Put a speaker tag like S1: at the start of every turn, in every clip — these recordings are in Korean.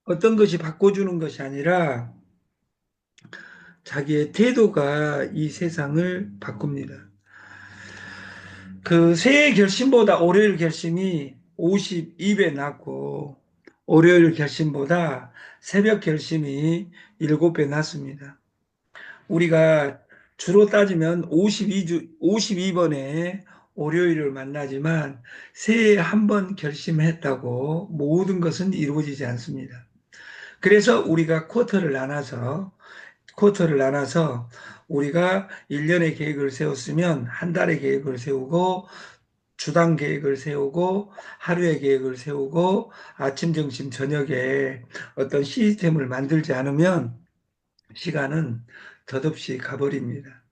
S1: 어떤 것이 바꿔주는 것이 아니라 자기의 태도가 이 세상을 바꿉니다. 그 새해 결심보다 월요일 결심이 52배 낮고 월요일 결심보다 새벽 결심이 7배 낮습니다. 우리가 주로 따지면 52번에 월요일을 만나지만 새해에 한 번 결심했다고 모든 것은 이루어지지 않습니다. 그래서 우리가 쿼터를 나눠서 우리가 1년의 계획을 세웠으면 한 달의 계획을 세우고 주당 계획을 세우고 하루의 계획을 세우고 아침, 점심, 저녁에 어떤 시스템을 만들지 않으면 시간은 덧없이 가버립니다.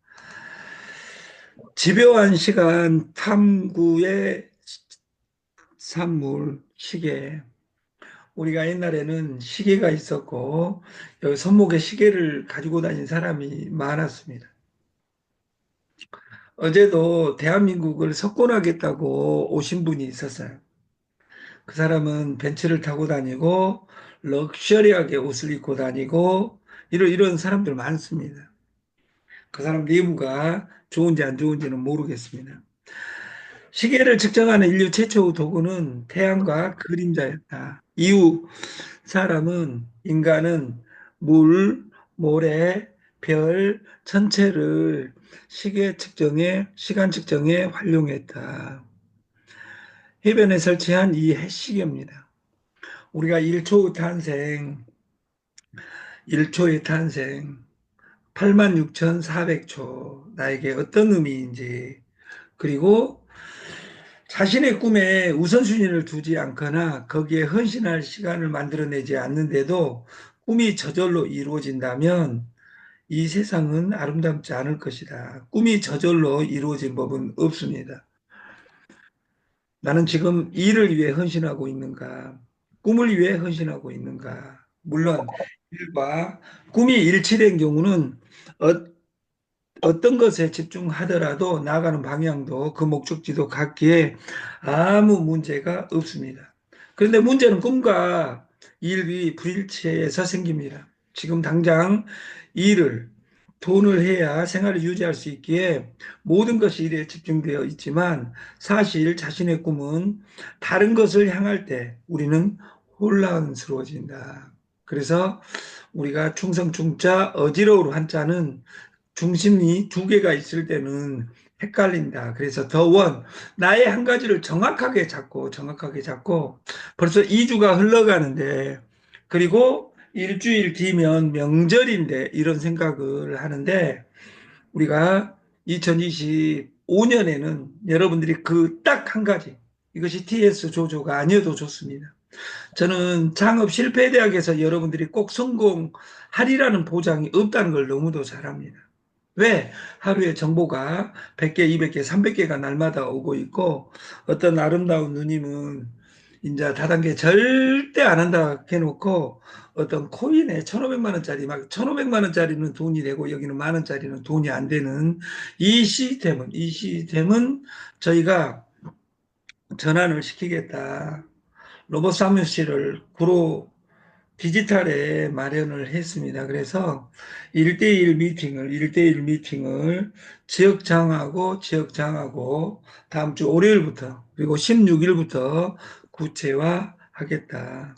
S1: 집요한 시간 탐구의 산물, 시계. 우리가 옛날에는 시계가 있었고, 여기 손목에 시계를 가지고 다닌 사람이 많았습니다. 어제도 대한민국을 석권하겠다고 오신 분이 있었어요. 그 사람은 벤츠를 타고 다니고, 럭셔리하게 옷을 입고 다니고, 이런 사람들 많습니다. 그 사람 내부가 좋은지 안 좋은지는 모르겠습니다. 시계를 측정하는 인류 최초의 도구는 태양과 그림자였다. 이후 인간은 물, 모래, 별, 천체를 시간 측정에 활용했다. 해변에 설치한 이 해시계입니다. 우리가 1초의 탄생, 86,400초, 나에게 어떤 의미인지, 그리고 자신의 꿈에 우선순위를 두지 않거나 거기에 헌신할 시간을 만들어내지 않는데도 꿈이 저절로 이루어진다면 이 세상은 아름답지 않을 것이다. 꿈이 저절로 이루어진 법은 없습니다. 나는 지금 일을 위해 헌신하고 있는가? 꿈을 위해 헌신하고 있는가? 물론 일과 꿈이 일치된 경우는 어떤 것에 집중하더라도 나아가는 방향도 그 목적지도 같기에 아무 문제가 없습니다. 그런데 문제는 꿈과 일이 불일치해서 생깁니다. 지금 당장 일을, 돈을 해야 생활을 유지할 수 있기에 모든 것이 일에 집중되어 있지만 사실 자신의 꿈은 다른 것을 향할 때 우리는 혼란스러워진다. 그래서 우리가 충성충자 어지러울 한자는 중심이 두 개가 있을 때는 헷갈린다. 그래서 나의 한 가지를 정확하게 잡고 벌써 2주가 흘러가는데 그리고 일주일 뒤면 명절인데 이런 생각을 하는데 우리가 2025년에는 여러분들이 그 딱 한 가지 이것이 TS 조조가 아니어도 좋습니다. 저는 창업 실패 대학에서 여러분들이 꼭 성공하리라는 보장이 없다는 걸 너무도 잘 압니다. 왜? 하루에 정보가 100개, 200개, 300개가 날마다 오고 있고 어떤 아름다운 누님은 이제 다단계 절대 안 한다 해놓고 어떤 코인에 1,500만 원짜리 막 1,500만 원짜리는 돈이 되고 여기는 만 원짜리는 돈이 안 되는 이 시스템은 저희가 전환을 시키겠다. 로봇 사무실을 구로 디지털에 마련을 했습니다. 그래서 1대1 미팅을 지역장하고 다음 주 월요일부터 그리고 16일부터 구체화하겠다.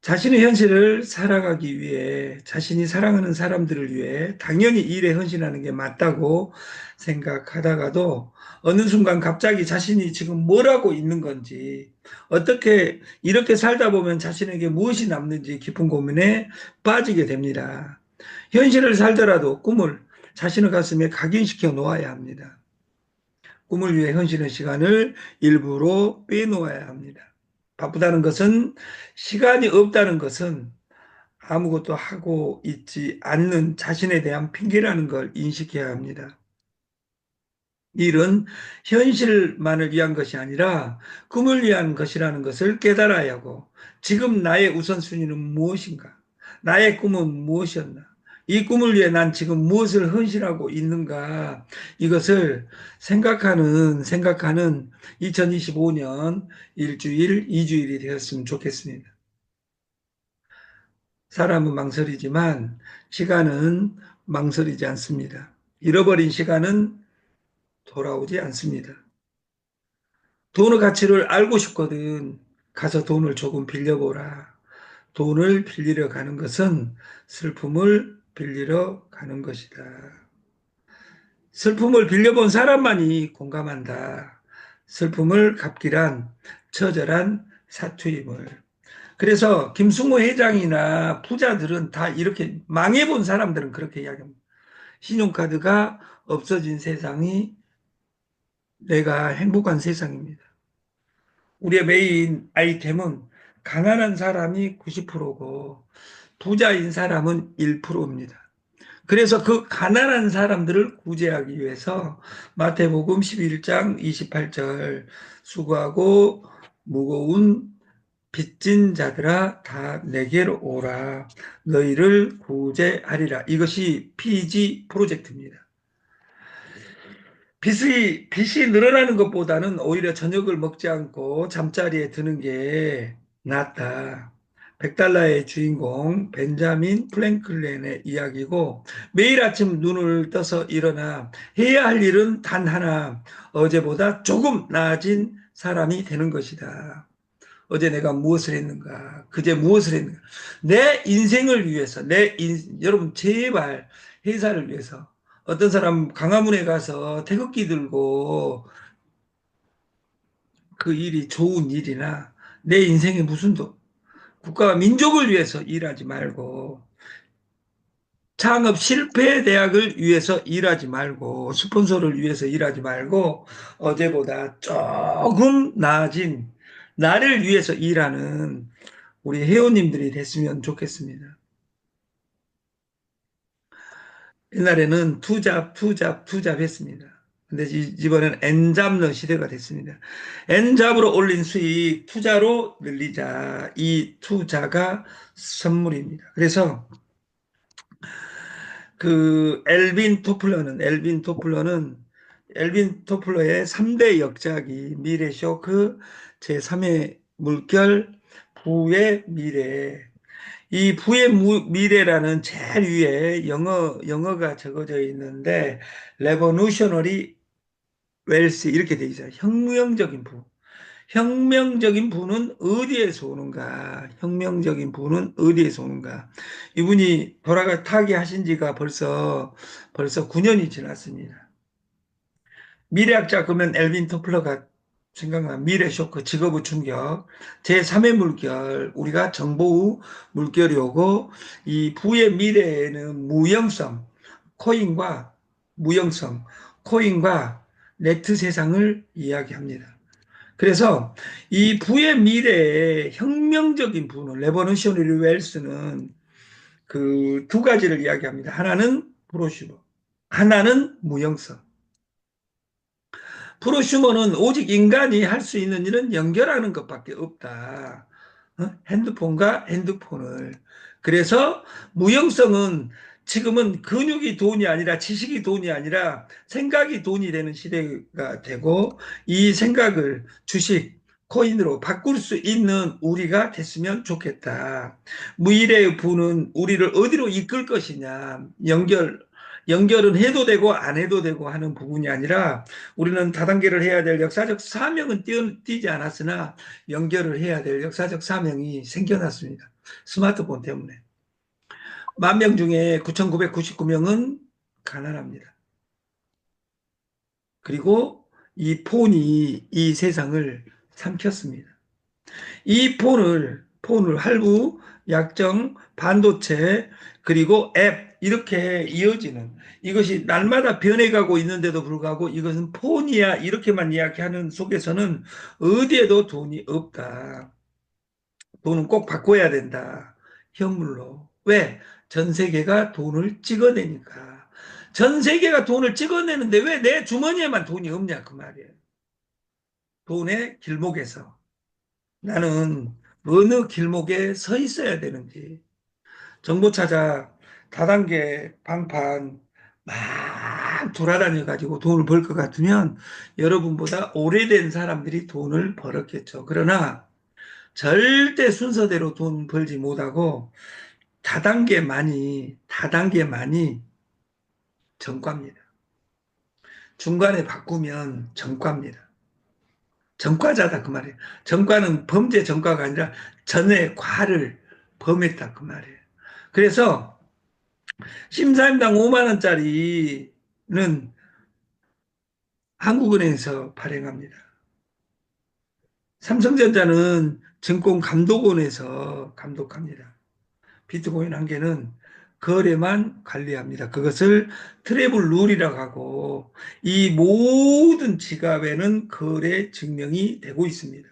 S1: 자신의 현실을 살아가기 위해 자신이 사랑하는 사람들을 위해 당연히 일에 헌신하는 게 맞다고 생각하다가도 어느 순간 갑자기 자신이 지금 뭘 하고 있는 건지 어떻게 이렇게 살다 보면 자신에게 무엇이 남는지 깊은 고민에 빠지게 됩니다. 현실을 살더라도 꿈을 자신의 가슴에 각인시켜 놓아야 합니다. 꿈을 위해 헌신의 시간을 일부러 빼놓아야 합니다. 바쁘다는 것은 시간이 없다는 것은 아무것도 하고 있지 않는 자신에 대한 핑계라는 걸 인식해야 합니다. 일은 현실만을 위한 것이 아니라 꿈을 위한 것이라는 것을 깨달아야 하고 지금 나의 우선순위는 무엇인가? 나의 꿈은 무엇이었나? 이 꿈을 위해 난 지금 무엇을 헌신하고 있는가? 이것을 생각하는 2025년 일주일, 이주일이 되었으면 좋겠습니다. 사람은 망설이지만 시간은 망설이지 않습니다. 잃어버린 시간은 돌아오지 않습니다. 돈의 가치를 알고 싶거든. 가서 돈을 조금 빌려보라. 돈을 빌리러 가는 것은 슬픔을 빌리러 가는 것이다. 슬픔을 빌려본 사람만이 공감한다. 슬픔을 갚기란 처절한 사투임을. 그래서 김승호 회장이나 부자들은 다 이렇게 망해본 사람들은 그렇게 이야기합니다. 신용카드가 없어진 세상이 내가 행복한 세상입니다. 우리의 메인 아이템은 가난한 사람이 90%고 부자인 사람은 1%입니다. 그래서 그 가난한 사람들을 구제하기 위해서 마태복음 11장 28절 수고하고 무거운 빚진 자들아 다 내게로 오라 너희를 구제하리라. 이것이 PG 프로젝트입니다. 빚이 늘어나는 것보다는 오히려 저녁을 먹지 않고 잠자리에 드는 게 낫다. 100달러의 주인공 벤자민 프랭클린의 이야기고 매일 아침 눈을 떠서 일어나 해야 할 일은 단 하나, 어제보다 조금 나아진 사람이 되는 것이다. 어제 내가 무엇을 했는가? 그제 무엇을 했는가? 내 인생을 위해서, 여러분, 제발 회사를 위해서. 어떤 사람 강화문에 가서 태극기 들고 그 일이 좋은 일이나 내 인생에 무슨 국가와 민족을 위해서 일하지 말고 창업 실패 대학을 위해서 일하지 말고 스폰서를 위해서 일하지 말고 어제보다 조금 나아진 나를 위해서 일하는 우리 회원님들이 됐으면 좋겠습니다. 옛날에는 투잡 했습니다. 근데 이번에는 엔잡러 시대가 됐습니다. 엔잡으로 올린 수익 투자로 늘리자. 이 투자가 선물입니다. 그래서 엘빈 토플러의 3대 역작이 미래 쇼크, 제3의 물결, 부의 미래. 이 부의 미래라는 제일 위에 영어가 적어져 있는데, 레버누셔너리 웰스 이렇게 돼 있어요. 혁명적인 부. 혁명적인 부는 어디에서 오는가? 혁명적인 부는 어디에서 오는가? 이분이 타계하신 지가 벌써 9년이 지났습니다. 미래학자 그러면 엘빈 토플러가 생각나. 미래 쇼크, 직업의 충격, 제3의 물결, 우리가 정보의 물결이 오고 이 부의 미래에는 무형성, 코인과 무형성, 코인과 네트 세상을 이야기합니다. 그래서 이 부의 미래의 혁명적인 부는 레버넌셔너리 웰스는 그 두 가지를 이야기합니다. 하나는 프로슈머, 하나는 무형성. 프로슈머는 오직 인간이 할 수 있는 일은 연결하는 것밖에 없다. 핸드폰과 핸드폰을. 그래서 무형성은 지금은 근육이 돈이 아니라 지식이 돈이 아니라 생각이 돈이 되는 시대가 되고 이 생각을 주식, 코인으로 바꿀 수 있는 우리가 됐으면 좋겠다. 무일의 부는 우리를 어디로 이끌 것이냐. 연결은 해도 되고 안 해도 되고 하는 부분이 아니라 우리는 다단계를 해야 될 역사적 사명은 띄지 않았으나 연결을 해야 될 역사적 사명이 생겨났습니다. 스마트폰 때문에. 10,000명 중에 9,999명은 가난합니다. 그리고 이 폰이 이 세상을 삼켰습니다. 이 폰을 할부, 약정, 반도체, 그리고 앱, 이렇게 이어지는 이것이 날마다 변해가고 있는데도 불구하고 이것은 폰이야, 이렇게만 이야기하는 속에서는 어디에도 돈이 없다. 돈은 꼭 바꿔야 된다. 현물로. 왜? 전 세계가 돈을 찍어내니까. 전 세계가 돈을 찍어내는데 왜 내 주머니에만 돈이 없냐, 그 말이에요. 돈의 길목에서. 나는 어느 길목에 서 있어야 되는지 정보 찾아 다단계 방판 막 돌아다녀 가지고 돈을 벌 것 같으면 여러분보다 오래된 사람들이 돈을 벌었겠죠. 그러나 절대 순서대로 돈 벌지 못하고 다단계만이 정과입니다. 중간에 바꾸면 정과입니다. 전과자다 그 말이에요. 전과는 범죄 전과가 아니라 전에 과를 범했다 그 말이에요. 그래서 심사임당 5만 원짜리는 한국은행에서 발행합니다. 삼성전자는 증권감독원에서 감독합니다. 비트코인 한 개는 거래만 관리합니다. 그것을 트래블 룰이라고 하고 이 모든 지갑에는 거래 증명이 되고 있습니다.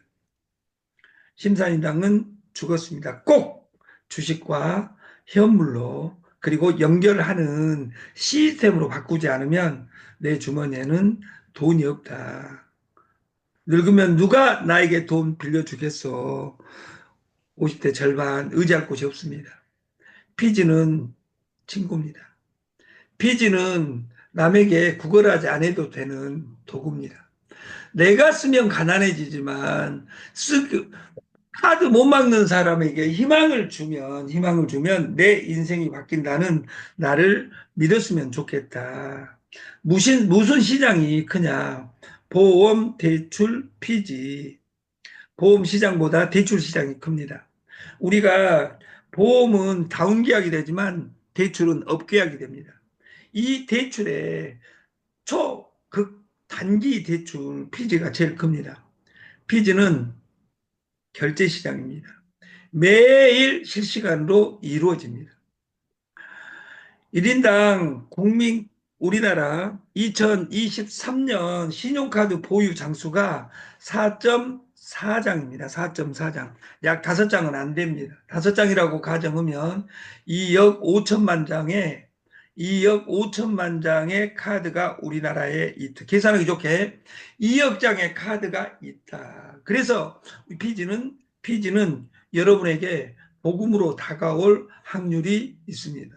S1: 심사인당은 죽었습니다. 꼭 주식과 현물로 그리고 연결하는 시스템으로 바꾸지 않으면 내 주머니에는 돈이 없다. 늙으면 누가 나에게 돈 빌려주겠어. 50대 절반 의지할 곳이 없습니다. 피지는 친구입니다. 피지는 남에게 구걸하지 않아도 되는 도구입니다. 내가 쓰면 가난해지지만 카드 못 막는 사람에게 희망을 주면 내 인생이 바뀐다는 나를 믿었으면 좋겠다. 무슨 시장이 크냐? 보험, 대출, 피지. 보험 시장보다 대출 시장이 큽니다. 우리가 보험은 다운계약이 되지만 대출은 업계약이 됩니다. 이 대출의 초극 단기 대출 피지가 제일 큽니다. 피지는 결제 시장입니다. 매일 실시간으로 이루어집니다. 1인당 우리나라 2023년 신용카드 보유 장수가 4.4장입니다. 4.4장. 약 5장은 안 됩니다. 5장이라고 가정하면 2억 5천만 장의 카드가 우리나라에 있다. 계산하기 좋게 2억 장의 카드가 있다. 그래서 피지는 여러분에게 복음으로 다가올 확률이 있습니다.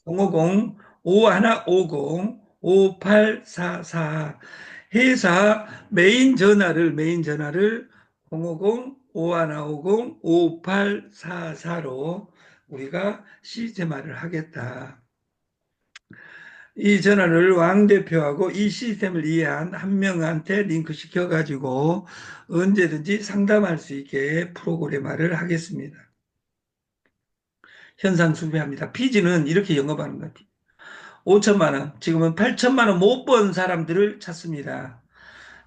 S1: 050-5150-5844 회사 메인 전화를 050-5150-5844로 우리가 시스템화를 하겠다. 이 전화를 왕 대표하고 이 시스템을 이해한 한 명한테 링크 시켜가지고 언제든지 상담할 수 있게 프로그램화를 하겠습니다. 현상 수배합니다. 피지는 이렇게 영업하는 것 같아요. 5천만 원, 지금은 8천만 원 못 번 사람들을 찾습니다.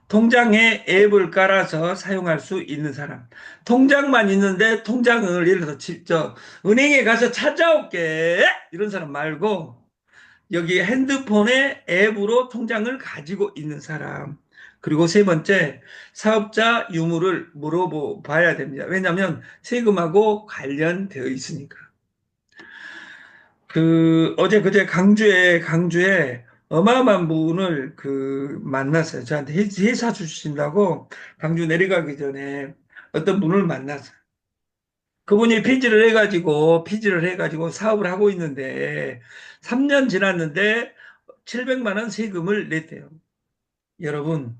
S1: 통장에 앱을 깔아서 사용할 수 있는 사람. 통장만 있는데 통장을 예를 들어서 직접 은행에 가서 찾아올게 이런 사람 말고 여기 핸드폰에 앱으로 통장을 가지고 있는 사람. 그리고 세 번째, 사업자 유무를 물어봐야 됩니다. 왜냐하면 세금하고 관련되어 있으니까. 어제 그제 강주에 어마어마한 분을 만났어요. 저한테 회사 주신다고 강주 내려가기 전에 어떤 분을 만났어요. 그분이 피지를 해가지고 사업을 하고 있는데 3년 지났는데 700만 원 세금을 냈대요. 여러분,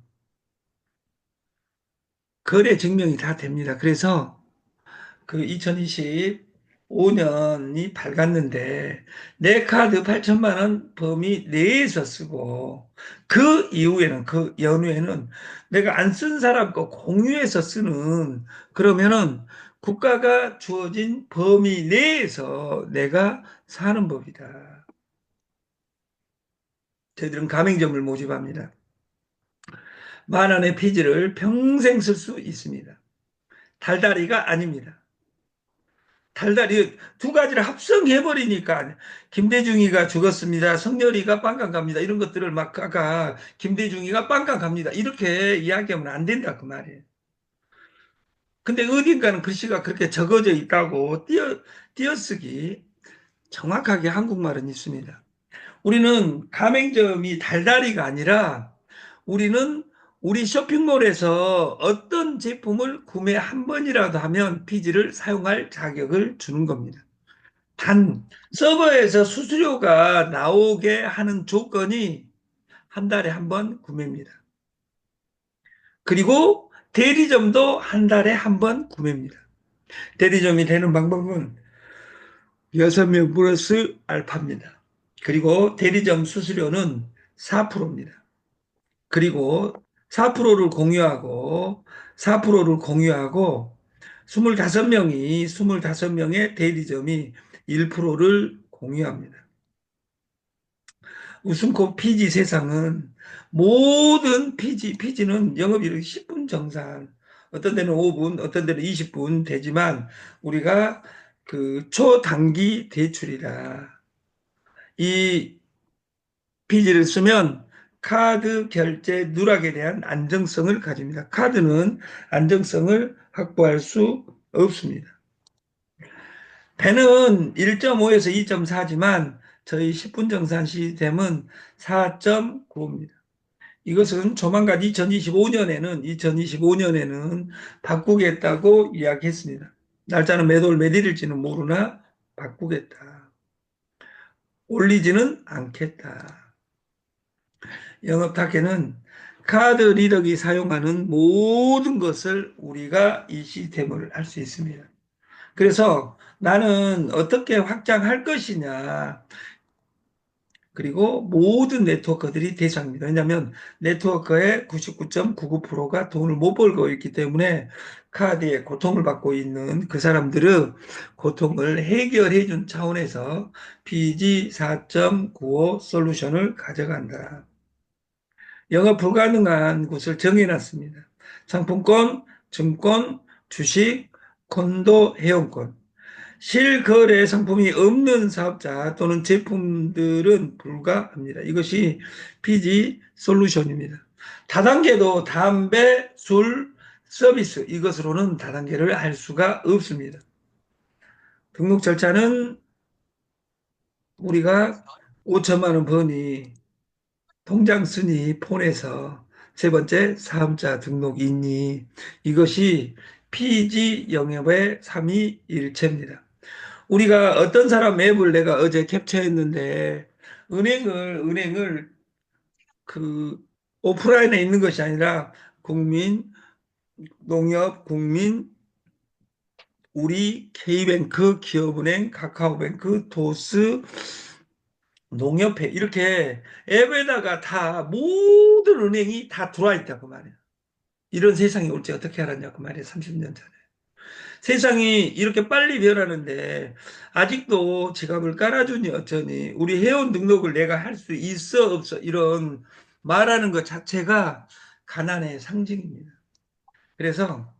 S1: 거래 증명이 다 됩니다. 그래서 2025년이 밝았는데 내 카드 8천만 원 범위 내에서 쓰고 그 연후에는 내가 안 쓴 사람 거 공유해서 쓰는 그러면은 국가가 주어진 범위 내에서 내가 사는 법이다. 저희들은 가맹점을 모집합니다. 10,000원의 피지를 평생 쓸 수 있습니다. 달달이가 아닙니다. 달달이 두 가지를 합성해버리니까 김대중이가 죽었습니다. 성렬이가 빵강 갑니다. 이런 것들을 막 아까 김대중이가 빵강 갑니다. 이렇게 이야기하면 안 된다 그 말이에요. 근데 어딘가는 글씨가 그렇게 적어져 있다고 띄어쓰기 정확하게 한국말은 있습니다. 우리는 가맹점이 달달이가 아니라 우리는 우리 쇼핑몰에서 어떤 제품을 구매 한 번이라도 하면 피지를 사용할 자격을 주는 겁니다. 단, 서버에서 수수료가 나오게 하는 조건이 한 달에 한 번 구매입니다. 그리고 대리점도 한 달에 한 번 구매입니다. 대리점이 되는 방법은 6명 플러스 알파입니다. 그리고 대리점 수수료는 4%입니다. 그리고 4%를 공유하고 25명의 대리점이 1%를 공유합니다. 웃음코 피지 세상은 모든 피지는 영업이익 10분 정산, 어떤 데는 5분, 어떤 데는 20분 되지만 우리가 그 초단기 대출이라 이 피지를 쓰면 카드 결제 누락에 대한 안정성을 가집니다. 카드는 안정성을 확보할 수 없습니다. 배는 1.5에서 2.4지만 저희 10분 정산 시스템은 4.9입니다. 이것은 조만간 2025년에는 바꾸겠다고 이야기했습니다. 날짜는 몇 월 몇 일일지는 모르나 바꾸겠다. 올리지는 않겠다. 영업타켓는 카드 리더기 사용하는 모든 것을 우리가 이 시스템을 할 수 있습니다. 그래서 나는 어떻게 확장할 것이냐. 그리고 모든 네트워크들이 대상입니다. 왜냐하면 네트워크의 99.99%가 돈을 못 벌고 있기 때문에 카드에 고통을 받고 있는 그 사람들의 고통을 해결해 준 차원에서 PG 4.95 솔루션을 가져간다. 영업 불가능한 곳을 정해놨습니다. 상품권, 증권, 주식, 콘도, 회원권. 실거래 상품이 없는 사업자 또는 제품들은 불가합니다. 이것이 PG 솔루션입니다. 다단계도 담배, 술, 서비스 이것으로는 다단계를 할 수가 없습니다. 등록 절차는 우리가 5천만 원 버니 통장 쓰니 폰에서 세 번째 사업자 등록 있니 이것이 PG 영업의 삼위일체입니다. 우리가 어떤 사람 맵을 내가 어제 캡처했는데 은행을 그 오프라인에 있는 것이 아니라 국민, 농협, 국민, 우리 K뱅크, 기업은행, 카카오뱅크, 도스, 농협회 이렇게 앱에다가 다 모든 은행이 다 들어와 있다고 말이에요. 이런 세상이 올지 어떻게 알았냐고 말이에요. 30년 전에. 세상이 이렇게 빨리 변하는데 아직도 지갑을 깔아주니 어쩌니 우리 회원 등록을 내가 할 수 있어 없어 이런 말하는 것 자체가 가난의 상징입니다. 그래서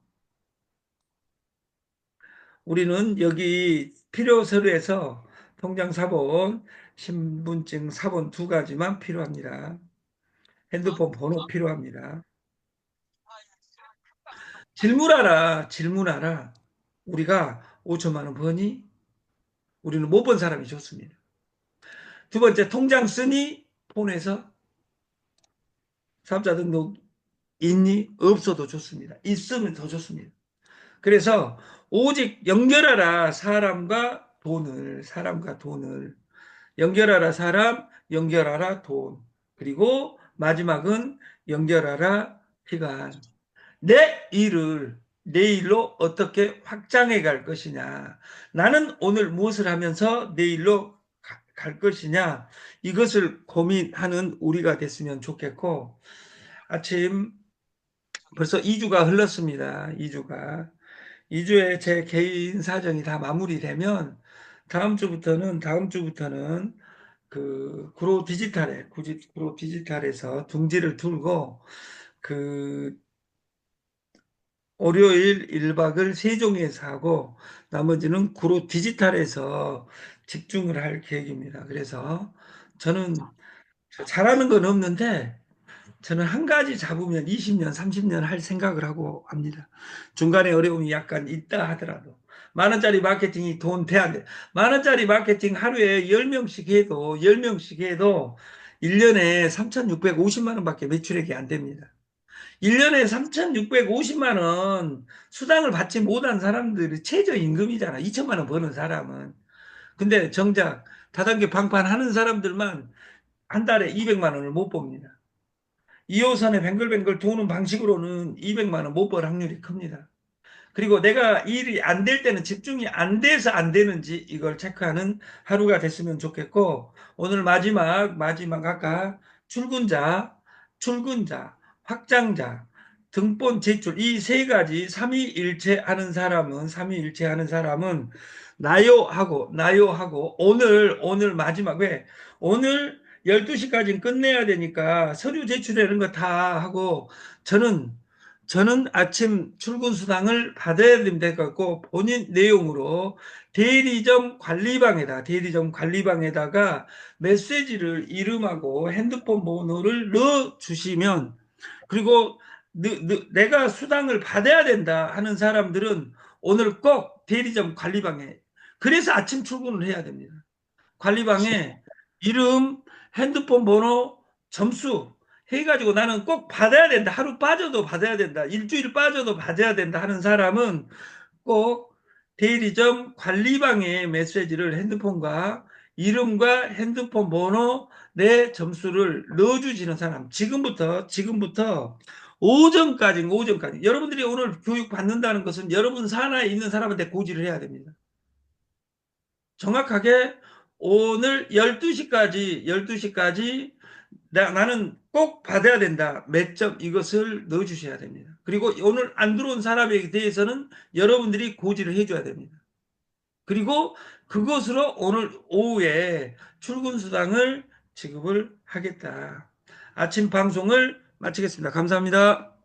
S1: 우리는 여기 필요 서류에서 통장 사본, 신분증 사본 두 가지만 필요합니다. 핸드폰 번호 필요합니다. 질문하라. 우리가 5천만 원 버니? 우리는 못 본 사람이 좋습니다. 두 번째, 통장 쓰니? 폰에서 사업자 등록 있니? 없어도 좋습니다. 있으면 더 좋습니다. 그래서 오직 연결하라 사람과 돈을 연결하라 사람, 연결하라 돈. 그리고 마지막은 연결하라 시간. 내 일을 내일로 어떻게 확장해 갈 것이냐. 나는 오늘 무엇을 하면서 내일로 갈 것이냐. 이것을 고민하는 우리가 됐으면 좋겠고, 아침 벌써 2주가 흘렀습니다. 2주에 제 개인 사정이 다 마무리되면 다음 주부터는 그 구로 디지털에서 둥지를 들고 그 월요일 1박을 세종에서 하고 나머지는 구로 디지털에서 집중을 할 계획입니다. 그래서 저는 잘하는 건 없는데 저는 한 가지 잡으면 20년, 30년 할 생각을 하고 합니다. 중간에 어려움이 약간 있다 하더라도. 만 원짜리 마케팅이 돈 돼 안 돼. 만 원짜리 마케팅 하루에 10명씩 해도 1년에 3,650만 원밖에 매출액이 안 됩니다. 1년에 3,650만 원 수당을 받지 못한 사람들이 최저임금이잖아. 2천만 원 버는 사람은. 근데 정작 다단계 방판하는 사람들만 한 달에 200만 원을 못 봅니다. 2호선에 뱅글뱅글 도는 방식으로는 200만 원 못 벌 확률이 큽니다. 그리고 내가 일이 안 될 때는 집중이 안 돼서 안 되는지 이걸 체크하는 하루가 됐으면 좋겠고, 오늘 마지막 아까 출근자, 출근자, 확장자, 등본 제출 이 세 가지 삼위일체 하는 사람은 나요하고 오늘 마지막 왜 오늘 12시까지는 끝내야 되니까 서류 제출하는 거 다 하고 저는 저는 아침 출근 수당을 받아야 된다고 본인 내용으로 대리점 관리방에다가 메시지를 이름하고 핸드폰 번호를 넣어 주시면, 그리고 내가 수당을 받아야 된다 하는 사람들은 오늘 꼭 대리점 관리방에, 그래서 아침 출근을 해야 됩니다. 관리방에 이름, 핸드폰 번호, 점수 해가지고 나는 꼭 받아야 된다. 하루 빠져도 받아야 된다. 일주일 빠져도 받아야 된다 하는 사람은 꼭 대리점 관리방에 메시지를 핸드폰과 이름과 핸드폰 번호 내 점수를 넣어주시는 사람. 지금부터 오전까지. 여러분들이 오늘 교육 받는다는 것은 여러분 산하에 있는 사람한테 고지를 해야 됩니다. 정확하게 오늘 12시까지 나는 꼭 받아야 된다. 몇 점 이것을 넣어주셔야 됩니다. 그리고 오늘 안 들어온 사람에 대해서는 여러분들이 고지를 해줘야 됩니다. 그리고 그것으로 오늘 오후에 출근 수당을 지급을 하겠다. 아침 방송을 마치겠습니다. 감사합니다.